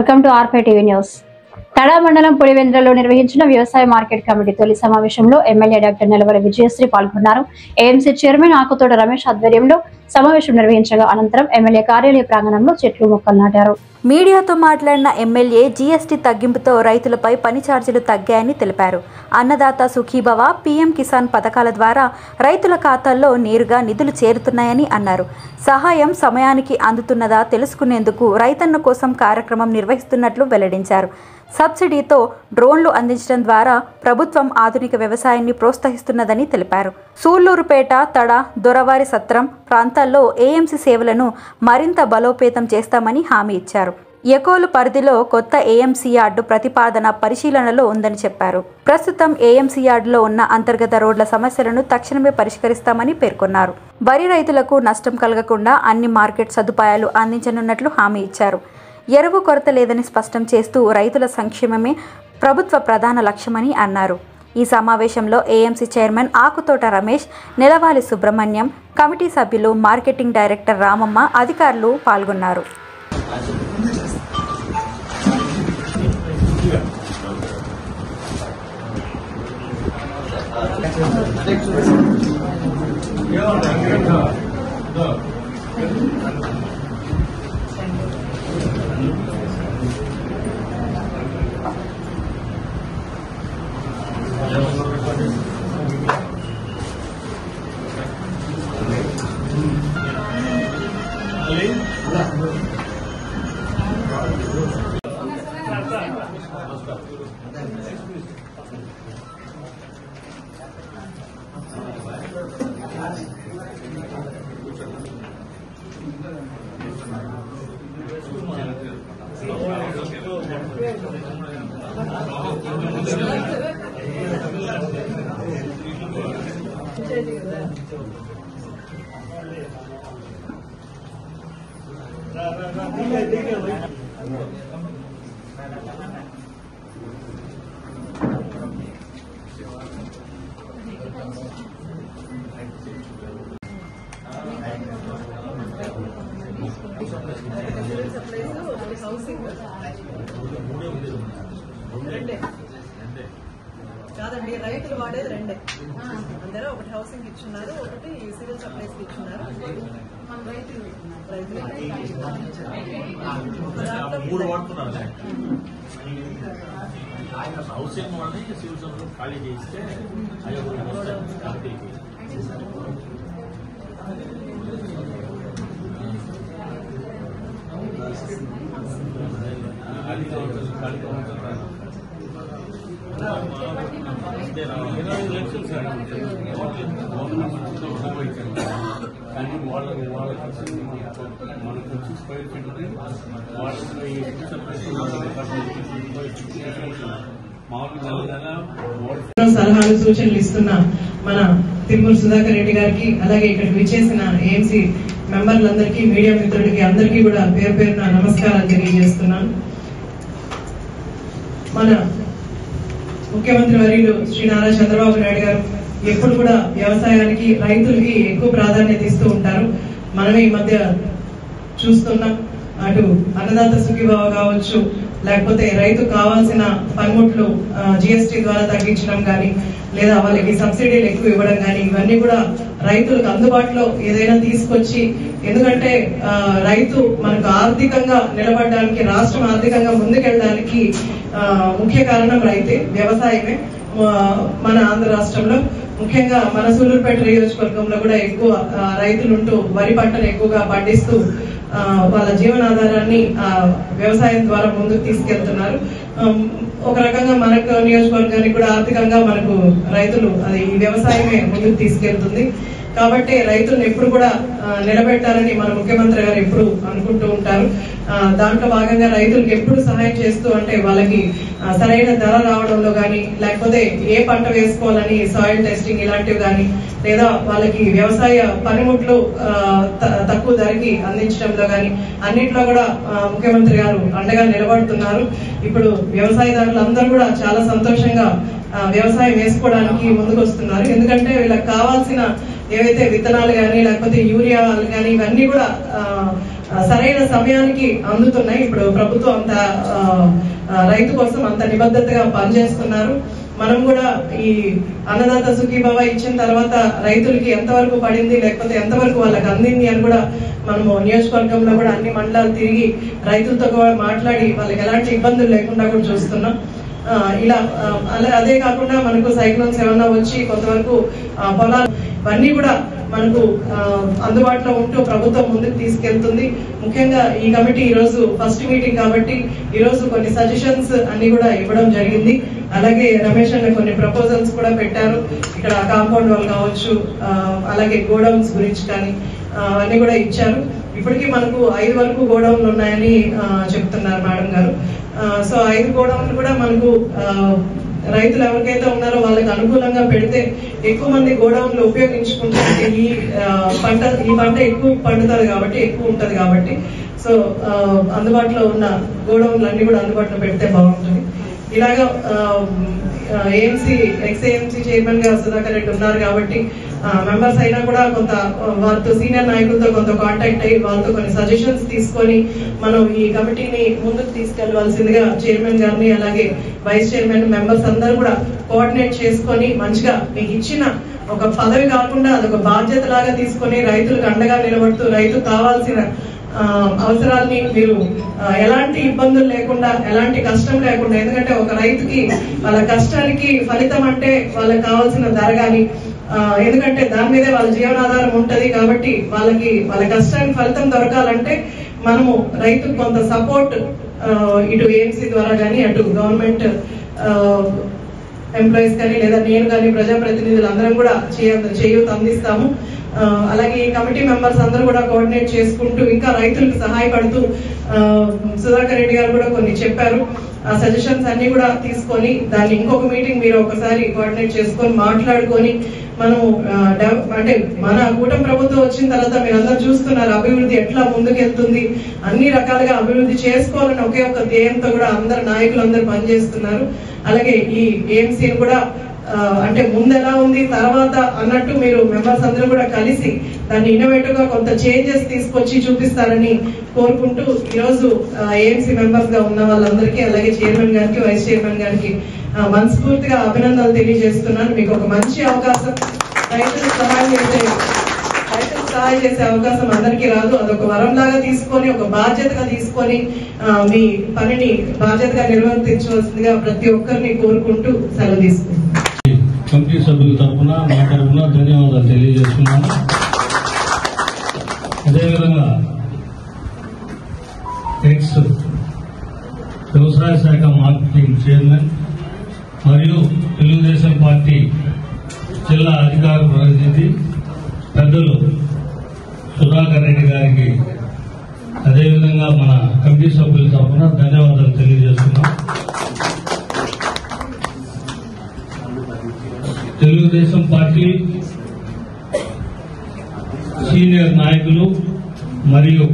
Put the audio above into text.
Welcome to ఆర్పై TV news. Tada మండలం పులివెందులలో నిర్వహించిన వ్యవసాయ మార్కెట్ కమిటీ తొలి సమావేశంలో ఎమ్మెల్యే డాక్టర్ నెలవల విజయశ్రీ పాల్గొన్నారు. ఏఎంసీ చైర్మన్ ఆకుతోట రమేష్ ఆధ్వర్యంలో సమావేశం నిర్వహించగా అనంతరం ఎమ్మెల్యే కార్యాలయ ప్రాంగణంలో చెట్లు మొక్కలు నాటారు. మీడియాతో మాట్లాడిన ఎమ్మెల్యే జీఎస్టీ తగ్గింపుతో రైతులపై పని ఛార్జీలు తగ్గాయని తెలిపారు. అన్నదాత సుఖీభవ, పీఎం కిసాన్ పథకాల ద్వారా రైతుల ఖాతాల్లో నేరుగా నిధులు చేరుతున్నాయని అన్నారు. సహాయం సమయానికి అందుతున్నదా తెలుసుకునేందుకు రైతన్న కోసం కార్యక్రమం నిర్వహిస్తున్నట్లు వెల్లడించారు. సబ్సిడీతో డ్రోన్లు అందించడం ద్వారా ప్రభుత్వం ఆధునిక వ్యవసాయాన్ని ప్రోత్సహిస్తున్నదని తెలిపారు. సూళ్లూరుపేట, తడ, దొరవారి సత్రం ప్రాంతాల్లో ఏఎంసీ సేవలను మరింత బలోపేతం చేస్తామని హామీ ఇచ్చారు. ఎకోలు పరిధిలో కొత్త ఏఎంసీ యార్డు ప్రతిపాదన పరిశీలనలో ఉందని చెప్పారు. ప్రస్తుతం ఏఎంసీ యార్డులో ఉన్న అంతర్గత రోడ్ల సమస్యలను తక్షణమే పరిష్కరిస్తామని పేర్కొన్నారు. వరి రైతులకు నష్టం కలగకుండా అన్ని మార్కెట్ సదుపాయాలు అందించనున్నట్లు హామీ ఇచ్చారు. ఎరువు కొరత లేదని స్పష్టం చేస్తూ రైతుల సంక్షేమమే ప్రభుత్వ ప్రధాన లక్ష్యమని అన్నారు. ఈ సమావేశంలో AMC chairman Akuthota Ramesh, Nelavali Subrahmanyam, committee సభ్యులు, మార్కెటింగ్ డైరెక్టర్ రామమ్మ, అధికారులు పాల్గొన్నారు. కాదండి, రైతులు వాడేది రెండే. అందరూ ఒకటి హౌసింగ్ ఇచ్చున్నారు, ఒకటి సివిల్ సప్లైస్ ఇచ్చున్నారు. మూడు వాడుతున్నారు. హౌసింగ్ వాళ్ళని సివిల్ సప్లై ఖాళీ చేస్తే కానీ వాళ్ళకి మనకు వచ్చి స్క్వేర్ ఫీట్ సలహాలు సూచనలు ఇస్తున్న మన తిరుమల సుధాకర్ రెడ్డి గారికి, అలాగే ఇక్కడికి విచ్చేసిన ఏఎంసీ మెంబర్లందరికీ, మీడియా మిత్రులకి అందరికీ కూడా పేరు పేరున నమస్కారాలు తెలియజేస్తున్నాను. మన ముఖ్యమంత్రి వర్యులు శ్రీ నారా చంద్రబాబు నాయుడు గారు ఎప్పుడు కూడా వ్యవసాయానికి, రైతులకి ఎక్కువ ప్రాధాన్యత ఇస్తూ ఉంటారు. మనమే ఈ మధ్య చూస్తున్నాం. అటు అన్నదాత సుఖీభావ కావచ్చు, లేకపోతే రైతు కావాల్సిన పనిముట్లు జిఎస్టీ ద్వారా తగ్గించడం కానీ, లేదా వాళ్ళకి సబ్సిడీలు ఎక్కువ ఇవ్వడం కానీ, ఇవన్నీ కూడా రైతులకు అందుబాటులో ఏదైనా తీసుకొచ్చి, ఎందుకంటే రైతు మనకు ఆర్థికంగా నిలబడడానికి, రాష్ట్రం ఆర్థికంగా ముందుకెళ్ళడానికి ముఖ్య కారణం రైతే, వ్యవసాయమే. మన ఆంధ్ర రాష్ట్రంలో ముఖ్యంగా మన సూళ్లూరుపేట నియోజకవర్గంలో కూడా ఎక్కువ రైతులుంటూ వరి పంటను ఎక్కువగా పండిస్తూ వాళ్ళ జీవనాధారాన్ని వ్యవసాయం ద్వారా ముందుకు తీసుకెళ్తున్నారు. ఒక రకంగా మనకు నియోజకవర్గానికి కూడా ఆర్థికంగా మనకు రైతులు అది ఈ వ్యవసాయమే ముందుకు తీసుకెళ్తుంది. కాబట్టి రైతులను ఎప్పుడు కూడా నిలబెట్టాలని మన ముఖ్యమంత్రి గారు ఎప్పుడు అనుకుంటూ ఉంటారు. దాంట్లో భాగంగా రైతులకు ఎప్పుడు సహాయం చేస్తూ, అంటే వాళ్ళకి సరైన ధర రావడంలో కానీ, లేకపోతే ఏ పంట వేసుకోవాలని సాయిల్ టెస్టింగ్ ఇలాంటివి కానీ, లేదా వాళ్ళకి వ్యవసాయ పనిముట్లు తక్కువ ధరకి అందించడంలో కానీ, అన్నింటిలో కూడా ముఖ్యమంత్రి గారు అండగా నిలబడుతున్నారు. ఇప్పుడు వ్యవసాయదారులు అందరూ కూడా చాలా సంతోషంగా వ్యవసాయం వేసుకోవడానికి ముందుకు వస్తున్నారు. ఎందుకంటే వీళ్ళకి కావాల్సిన ఏవైతే విత్తనాలు కానీ, లేకపోతే యూరియాలు కానీ, ఇవన్నీ కూడా సరైన సమయానికి అందుతున్నాయి. ఇప్పుడు ప్రభుత్వం అంత రైతు కోసం అంత నిబద్ధతగా పనిచేస్తున్నారు. మనం కూడా ఈ అన్నదాత సుఖీభవ ఇచ్చిన తర్వాత రైతులకి ఎంతవరకు పడింది, లేకపోతే ఎంతవరకు వాళ్ళకి అందింది అని కూడా మనము నియోజకవర్గంలో కూడా అన్ని మండలాలు తిరిగి రైతులతో కూడా మాట్లాడి వాళ్ళకి ఎలాంటి ఇబ్బందులు లేకుండా కూడా చూస్తున్నాం. ఇలా అదే కాకుండా మనకు సైక్లోన్స్ ఏమన్నా వచ్చి కొంతవరకు పొలాలు ఇవన్నీ కూడా మనకు అందుబాటులో ఉంటూ ప్రభుత్వం ముందుకు తీసుకెళ్తుంది. ముఖ్యంగా ఈ కమిటీ ఈ రోజు ఫస్ట్ మీటింగ్ కాబట్టి ఈ రోజు కొన్ని సజెషన్స్ అన్ని కూడా ఇవ్వడం జరిగింది. అలాగే రమేష్ అన్న కొన్ని ప్రపోజల్స్ కూడా పెట్టారు. ఇక్కడ కాంపౌండ్ వాల్ కావచ్చు, అలాగే గోడౌన్స్ గురించి కానీ అన్ని కూడా ఇచ్చారు. ఇప్పటికీ మనకు 5 వరకు గోడౌన్లు ఉన్నాయని చెప్తున్నారు మేడం గారు. సో 5 గోడౌన్లు కూడా మనకు రైతులు ఎవరికైతే ఉన్నారో వాళ్ళకి అనుకూలంగా పెడితే ఎక్కువ మంది గోడౌన్లు ఉపయోగించుకుంటే ఈ పంట ఎక్కువ పండుతుంది కాబట్టి ఎక్కువ ఉంటది కాబట్టి సో అందుబాటులో ఉన్న గోడౌన్లు అన్ని కూడా అందుబాటులో పెడితే బాగుంటుంది. ఇలాగా ఏఎంసీ ఎక్స్ఏఎంసీ చైర్మన్ గా సుధాకర్ రెడ్డి ఉన్నారు కాబట్టి మెంబర్స్ అయినా కూడా కొంత వారితో సీనియర్ నాయకులతో కొంత కాంటాక్ట్ అయ్యి వాళ్ళతో కొన్ని సజెషన్స్ తీసుకొని మనం ఈ కమిటీని ముందుకు తీసుకెళ్లవలసిందిగా చైర్మన్ గారిని అలాగే వైస్ చైర్మన్ మెంబర్స్ అందరూ కూడా కోఆర్డినేట్ చేసుకొని మంచిగా మీకు ఇచ్చిన ఒక పదవి కాకుండా అదొక బాధ్యత లాగా తీసుకొని రైతులకు అండగా నిలబడుతూ రైతుకు కావాల్సిన అవసరాలని మీరు ఎలాంటి ఇబ్బందులు లేకుండా ఎలాంటి కష్టం లేకుండా, ఎందుకంటే ఒక రైతుకి వాళ్ళ కష్టానికి ఫలితం అంటే వాళ్ళకి కావాల్సిన ధర కానీ ఎందుకంటే దాని మీదే వాళ్ళ జీవనాధారం ఉంటది కాబట్టి వాళ్ళ కష్టానికి ఫలితం దొరకాలంటే మనము రైతుకు కొంత సపోర్ట్ ఇటు ఏఎంసీ ద్వారా కానీ అటు గవర్నమెంట్ ఎంప్లాయీస్ కానీ లేదా నేను కానీ ప్రజాప్రతినిధులు అందరం కూడా చేయూత అందిస్తాము. అలాగే ఈ కమిటీ మెంబర్స్ అందరూ కూడా కోఆర్డినేట్ చేసుకుంటూ ఇంకా రైతులకు సహాయపడుతూ సుధాకర్ రెడ్డి గారు కూడా కొన్ని చెప్పారు. ఆ సజెషన్స్ అన్ని కూడా తీసుకొని దాన్ని ఇంకొక మీటింగ్ మీరు ఒకసారి కోఆర్డినేట్ చేసుకొని మాట్లాడుకొని మనము అంటే మన కూటమి ప్రభుత్వం వచ్చిన తర్వాత మీరు అందరూ చూస్తున్నారు అభివృద్ధి ఎట్లా ముందుకెళ్తుంది, అన్ని రకాలుగా అభివృద్ధి చేసుకోవాలని ఒకే ఒక ధ్యేయంతో కూడా అందరు నాయకులు అందరూ పనిచేస్తున్నారు. అలాగే ఈ ఏఎంసీని కూడా అంటే ముందు ఎలా ఉంది తర్వాత అన్నట్టు మీరు మెంబర్స్ అందరూ కూడా కలిసి దాన్ని ఇన్నోవేటివ్ గా కొంత చేంజెస్ తీసుకొచ్చి చూపిస్తారని కోరుకుంటూ ఈరోజు ఏఎంసీ మెంబర్స్ గా ఉన్న వాళ్ళందరికీ అలాగే చైర్మన్ గారికి వైస్ చైర్మన్ గారికి మనస్ఫూర్తిగా అభినందనలు తెలియజేస్తున్నాను. మీకు ఒక మంచి అవకాశం, రైతులకు సహాయం చేసే అవకాశం అందరికీ రాదు. అదొక వరంలాగా తీసుకొని ఒక బాధ్యతగా తీసుకొని మీ పనిని బాధ్యతగా నిర్వర్తించవలసిందిగా ప్రతి ఒక్కరిని కోరుకుంటూ సెలవు తీసుకుంటాం. కమిటీ సభ్యుల తరఫున మా తరఫున ధన్యవాదాలు తెలియజేస్తున్నాను. అదేవిధంగా ఎక్స్ వ్యవసాయ శాఖ మార్కెటింగ్ చైర్మన్ మరియు తెలుగుదేశం పార్టీ జిల్లా అధికార ప్రతినిధి పెద్దలు సుధాకర్ రెడ్డి గారికి అదేవిధంగా మన కమిటీ సభ్యుల తరఫున ధన్యవాదాలు తెలియజేస్తున్నాం. తెలుగుదేశం పార్టీ సీనియర్ నాయకులు మరియు